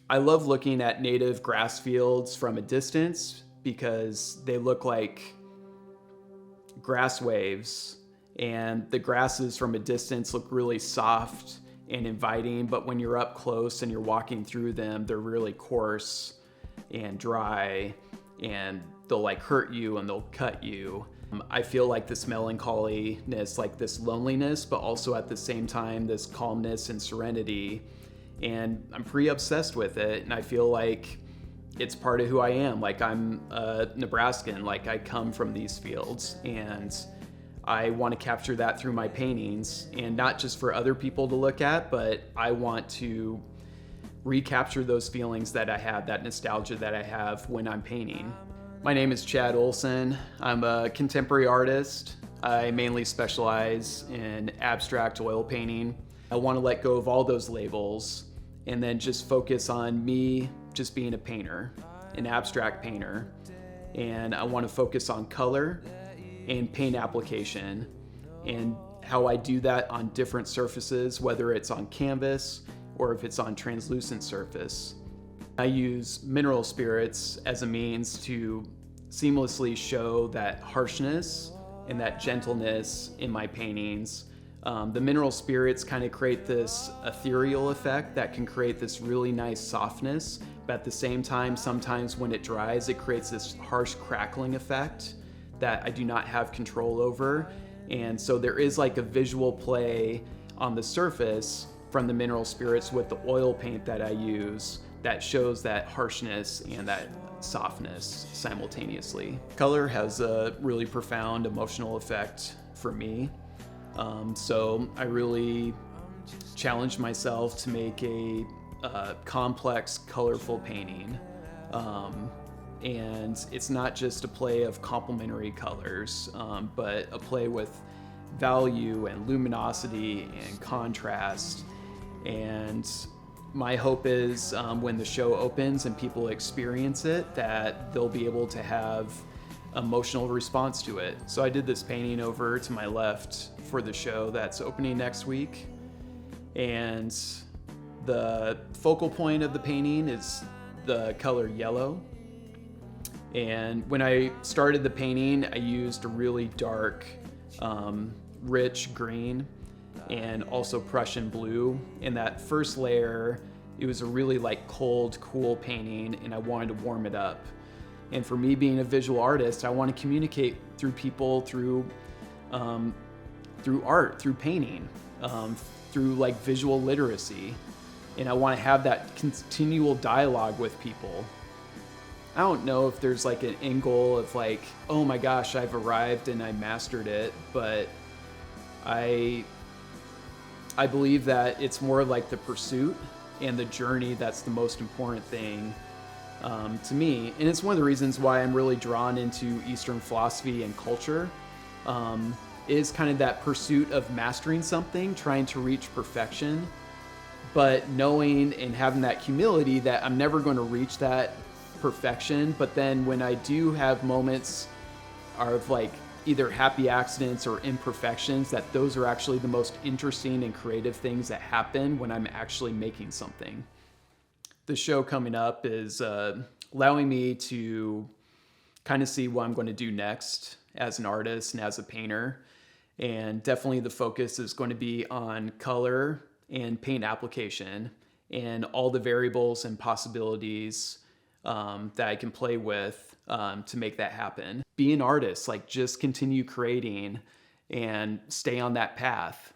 I love looking at native grass fields from a distance because they look like grass waves, and the grasses from a distance look really soft and inviting, but when you're up close and you're walking through them, they're really coarse and dry, and they'll like hurt you and they'll cut you. I feel like this melancholiness, like this loneliness, but also at the same time this calmness and serenity, and I'm pretty obsessed with it, and I feel like it's part of who I am. Like, I'm a Nebraskan, like I come from these fields, and I want to capture that through my paintings, and not just for other people to look at, but I want to recapture those feelings that I have, that nostalgia that I have when I'm painting. My name is Chad Olsen. I'm a contemporary artist. I mainly specialize in abstract oil painting. I want to let go of all those labels and then just focus on me just being a painter, an abstract painter. And I want to focus on color and paint application and how I do that on different surfaces, whether it's on canvas or if it's on translucent surface. I use mineral spirits as a means to seamlessly show that harshness and that gentleness in my paintings. The mineral spirits kind of create this ethereal effect that can create this really nice softness, but at the same time, sometimes when it dries, it creates this harsh crackling effect that I do not have control over. And so there is like a visual play on the surface from the mineral spirits with the oil paint that I use that shows that harshness and that softness simultaneously. Color has a really profound emotional effect for me. So I really challenged myself to make a complex, colorful painting. And it's not just a play of complementary colors, but a play with value and luminosity and contrast. And my hope is when the show opens and people experience it, that they'll be able to have emotional response to it. So I did this painting over to my left for the show that's opening next week. And the focal point of the painting is the color yellow. And when I started the painting, I used a really dark, rich green and also Prussian blue. In that first layer, it was a really like cold, cool painting, and I wanted to warm it up. And for me being a visual artist, I want to communicate through people, through art, through painting, through like visual literacy. And I want to have that continual dialogue with people. I don't know if there's like an end goal of like, oh my gosh, I've arrived and I mastered it, but I believe that it's more like the pursuit and the journey that's the most important thing to me. And it's one of the reasons why I'm really drawn into Eastern philosophy and culture, is kind of that pursuit of mastering something, trying to reach perfection, but knowing and having that humility that I'm never going to reach that perfection. But then when I do have moments of like either happy accidents or imperfections, that those are actually the most interesting and creative things that happen when I'm actually making something. The show coming up is allowing me to kind of see what I'm going to do next as an artist and as a painter. And definitely the focus is going to be on color and paint application and all the variables and possibilities that I can play with to make that happen. Be an artist, like just continue creating and stay on that path.